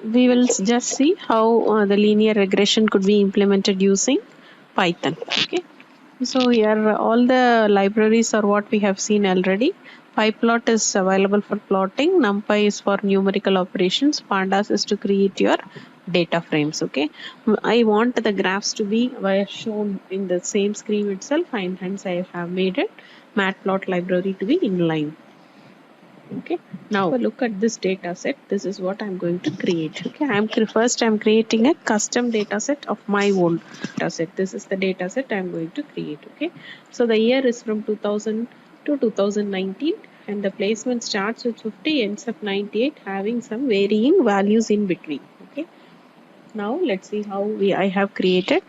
we will just see how the linear regression could be implemented using Python. Okay. So here all the libraries are what we have seen already. PyPlot is available for plotting. NumPy is for numerical operations. Pandas is to create your data frames. Okay. I want the graphs to be shown in the same screen itself, and hence I have made it Matplot library to be inline. Okay, now look at this data set. This is what I'm going to create. Okay, I'm creating a custom data set of my own data set. This is the data set I'm going to create. Okay, so the year is from 2000 to 2019, and the placement starts with 50, ends up 98, having some varying values in between. Okay, now let's see how I have created.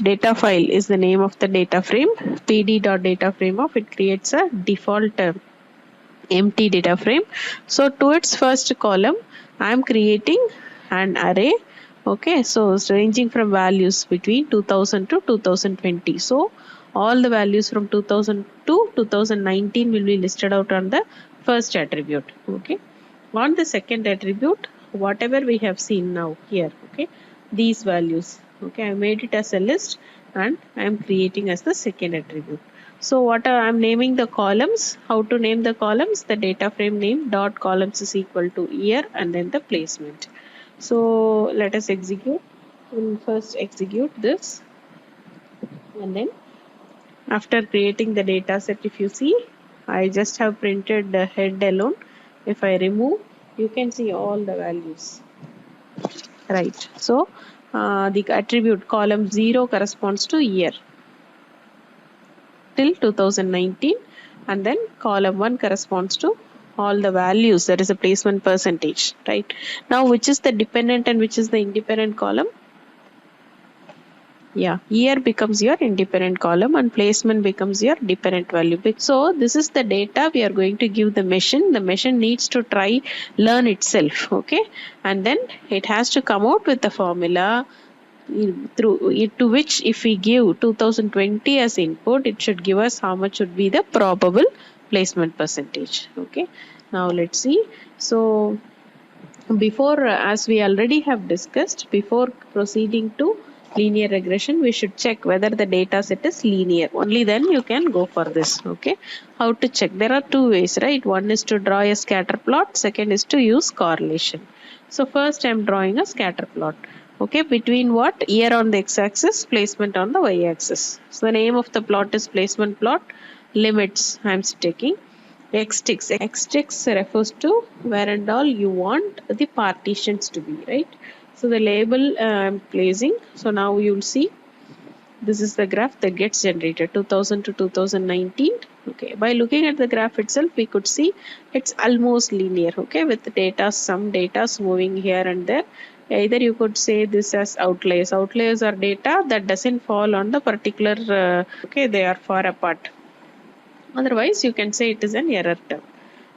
Data file is the name of the data frame. pd.dataframe of it creates a default empty data frame. So to its first column I am creating an array. Okay, so it's ranging from values between 2000 to 2020. So all the values from 2000 to 2019 will be listed out on the first attribute. Okay, on the second attribute, whatever we have seen now here, okay, these values, okay, I made it as a list and I am creating as the second attribute. So what I'm naming the columns, how to name the columns, the data frame name dot columns is equal to year and then the placement. So let us execute. We'll first execute this, and then after creating the data set, if you see, I just have printed the head alone. If I remove, you can see all the values. Right. So the attribute column 0 corresponds to year till 2019, and then column 1 corresponds to all the values, that is a placement percentage. Right. Now which is the dependent and which is the independent column? Yeah, year becomes your independent column and placement becomes your dependent value. So this is the data we are going to give the machine. The machine needs to learn itself. Okay, and then it has to come out with the formula to which if we give 2020 as input, it should give us how much would be the probable placement percentage. Okay, now let's see. So before, as we already have discussed, before proceeding to linear regression, we should check whether the data set is linear. Only then you can go for this. Okay, how to check? There are two ways, right? One is to draw a scatter plot, second is to use correlation. So first I am drawing a scatter plot. Okay, between what? Year on the x-axis, placement on the y-axis. So the name of the plot is placement plot. Limits I am taking X-ticks. X-ticks refers to where and all you want the partitions to be, right? So the label I'm placing. So now you'll see this is the graph that gets generated 2000 to 2019. Okay, by looking at the graph itself, we could see it's almost linear. Okay, with data, some data moving here and there. Either you could say this as outliers. Outliers are data that doesn't fall on the particular. Okay, they are far apart. Otherwise, you can say it is an error term.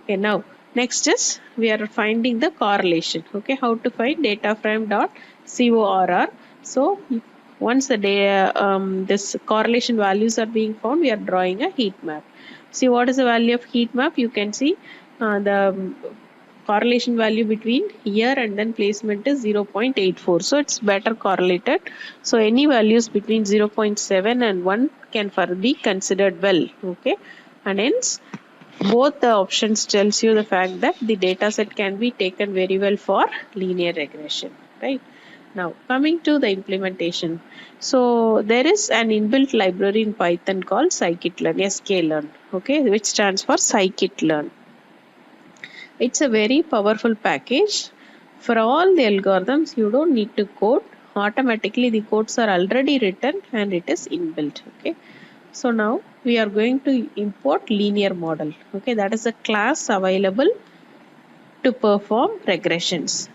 Okay, now next is we are finding the correlation. Okay, how to find data frame dot corr. So once the this correlation values are being found, we are drawing a heat map. See what is the value of heat map? You can see the correlation value between year and then placement is 0.84. So it's better correlated. So any values between 0.7 and 1 can be considered well. Okay, and hence both the options tells you the fact that the data set can be taken very well for linear regression, right? Now coming to the implementation. So there is an inbuilt library in Python called scikit-learn, sklearn, okay, which stands for scikit-learn. It's a very powerful package. For all the algorithms, you don't need to code. Automatically the codes are already written and it is inbuilt. Okay. So now we are going to import linear model. Okay, that is a class available to perform regressions.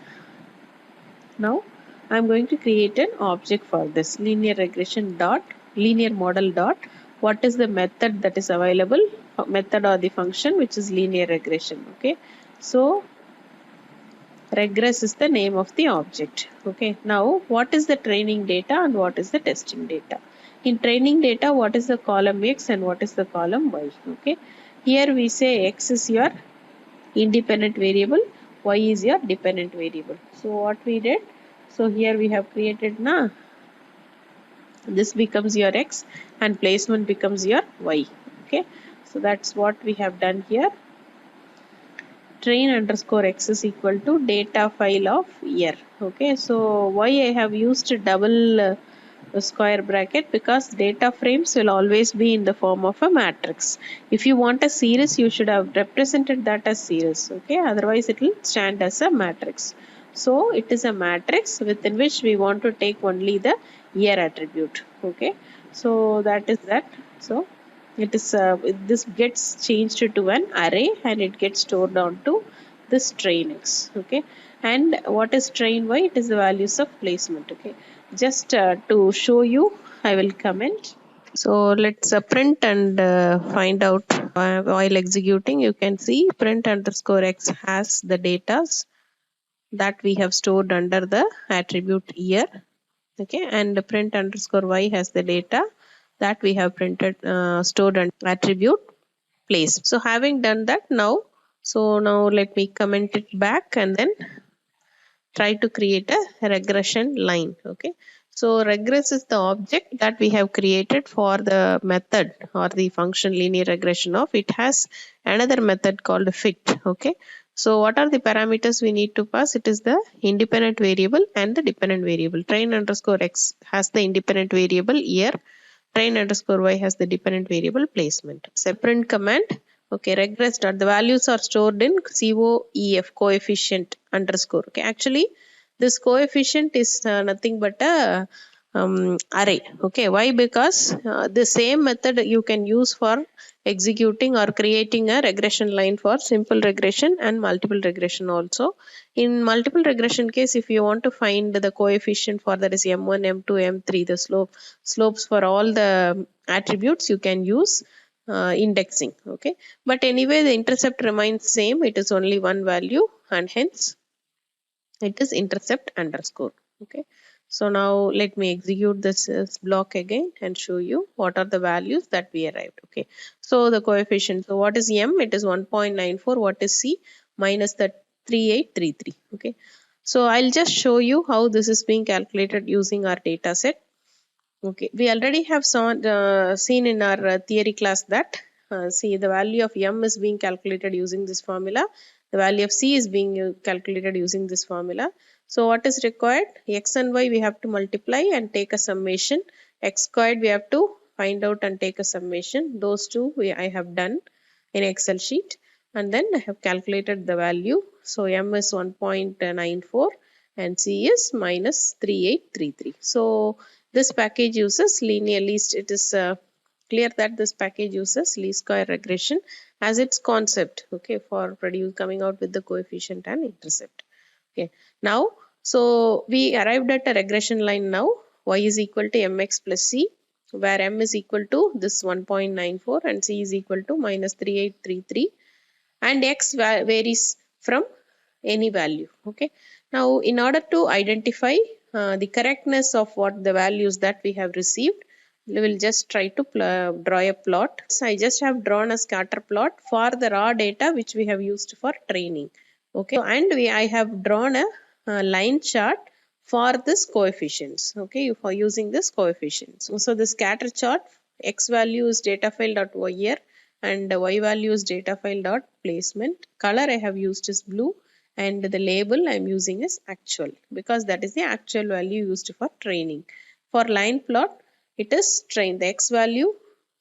Now I am going to create an object for this linear regression dot linear model dot. What is the method that is available? Method or the function which is linear regression. Okay, so regress is the name of the object. Okay, now what is the training data and what is the testing data? In training data, what is the column X and what is the column Y? Okay, here we say X is your independent variable, Y is your dependent variable. So what we did, so here we have created na, this becomes your x and placement becomes your y. Okay, so that's what we have done here. Train underscore x is equal to data file of year. Okay, so why I have used double square bracket, because data frames will always be in the form of a matrix. If you want a series, you should have represented that as series. Okay, otherwise it will stand as a matrix. So it is a matrix within which we want to take only the year attribute. Okay, so that is that. So it is this gets changed to an array and it gets stored onto this train x. Okay, and what is train y? It is the values of placement. Okay, just to show you, I will comment. So let's print and find out while executing. You can see print underscore x has the datas that we have stored under the attribute year. Okay, and the print underscore y has the data that we have printed stored under attribute place. So having done that, now let me comment it back and then try to create a regression line. Okay, so regress is the object that we have created for the method or the function linear regression of. It has another method called fit. Okay, so what are the parameters we need to pass? It is the independent variable and the dependent variable. Train underscore x has the independent variable year, train underscore y has the dependent variable placement. Separate command. Okay, regress dot, the values are stored in COEF, coefficient underscore. Okay, actually this coefficient is nothing but a array. Okay, why? Because the same method you can use for executing or creating a regression line for simple regression and multiple regression also. In multiple regression case, if you want to find the coefficient for, that is m1, m2, m3, the slopes for all the attributes, you can use indexing. Okay, but anyway the intercept remains same. It is only one value and hence it is intercept underscore. Okay, so now let me execute this block again and show you what are the values that we arrived. Okay, so the coefficient, so what is m? It is 1.94. What is c? Minus the 3833. Okay, so I'll just show you how this is being calculated using our data set. Okay, we already have seen in our theory class that see, the value of m is being calculated using this formula. The value of c is being calculated using this formula. So what is required? X and y we have to multiply and take a summation. X squared we have to find out and take a summation. Those two I have done in Excel sheet, and then I have calculated the value. So m is 1.94 and c is minus 3833. So this package uses linear least. It is clear that this package uses least square regression as its concept. Okay, for coming out with the coefficient and intercept. Okay, now so we arrived at a regression line now. Y is equal to mx plus c, where m is equal to this 1.94 and c is equal to minus 3833, and x varies from any value. Okay, now in order to identify the correctness of what the values that we have received, we will just try to draw a plot. So I just have drawn a scatter plot for the raw data which we have used for training. Okay, and I have drawn a line chart for this coefficients. Okay, for using this coefficients. So the scatter chart, x value is data file dot year and y value is data file dot placement. Color I have used is blue, and the label I am using is actual, because that is the actual value used for training. For line plot, it is train. The x value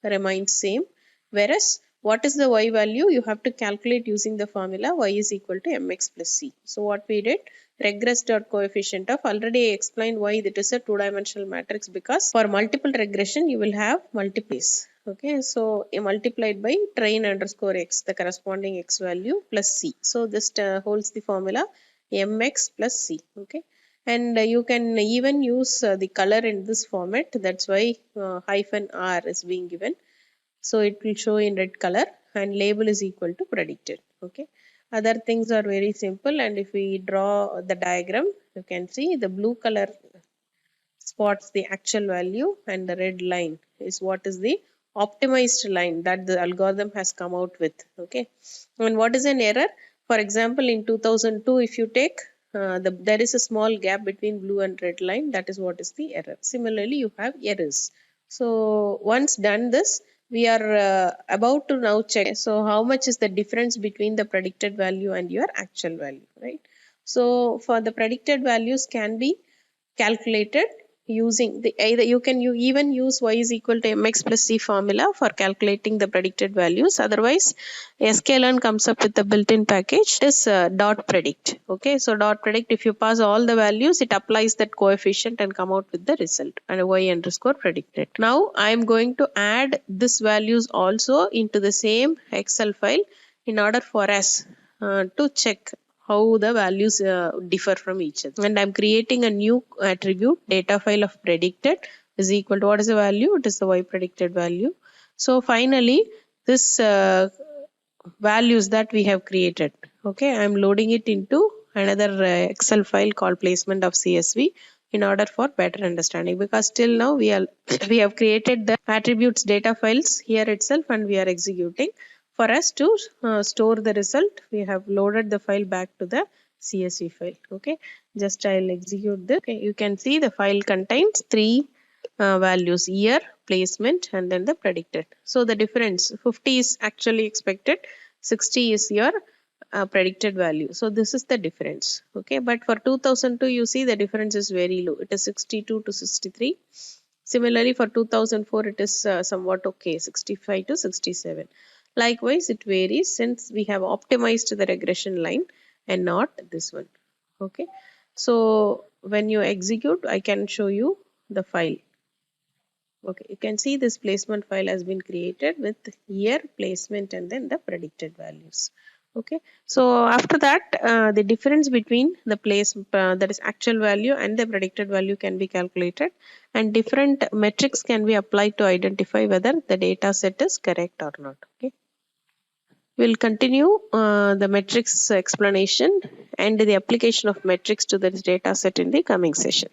remains same, whereas what is the y value? You have to calculate using the formula y is equal to mx plus c. So what we did, regress dot coefficient of, already I explained why it is a two-dimensional matrix, because for multiple regression you will have multiples. Okay, so multiplied by train underscore x, the corresponding x value plus c. So this holds the formula mx plus c. Okay, and you can even use the color in this format. That's why hyphen r is being given. So it will show in red color, and label is equal to predicted. Okay, other things are very simple, and if we draw the diagram, you can see the blue color spots the actual value and the red line is what is the optimized line that the algorithm has come out with. Okay, and what is an error? For example, in 2002, if you take there is a small gap between blue and red line. That is what is the error. Similarly, you have errors. So once done this, we are about to now check. So how much is the difference between the predicted value and your actual value, right? So for the predicted values can be calculated using the either you even use y is equal to mx plus c formula for calculating the predicted values. Otherwise, sklearn comes up with the built-in package. It is dot predict. Okay, so dot predict, if you pass all the values, it applies that coefficient and come out with the result and y underscore predicted. Now I am going to add this values also into the same excel file in order for us to check how the values differ from each other. And I'm creating a new attribute, data file of predicted is equal to what is the value? It is the y predicted value. So finally, this values that we have created, okay, I'm loading it into another Excel file called placement of CSV in order for better understanding, because till now we are we have created the attributes data files here itself and we are executing. For us to store the result, we have loaded the file back to the CSV file. Okay, just I'll execute this. Okay, you can see the file contains three values: year, placement, and then the predicted. So the difference 50 is actually expected, 60 is your predicted value. So this is the difference. Okay, but for 2002 you see the difference is very low. It is 62 to 63. Similarly for 2004 it is somewhat okay, 65 to 67. Likewise, it varies since we have optimized the regression line and not this one. Okay, so when you execute, I can show you the file. Okay, you can see this placement file has been created with year, placement, and then the predicted values. Okay, so after that, the difference between the place that is actual value and the predicted value can be calculated, and different metrics can be applied to identify whether the data set is correct or not. Okay. We'll continue the metrics explanation and the application of metrics to this data set in the coming session.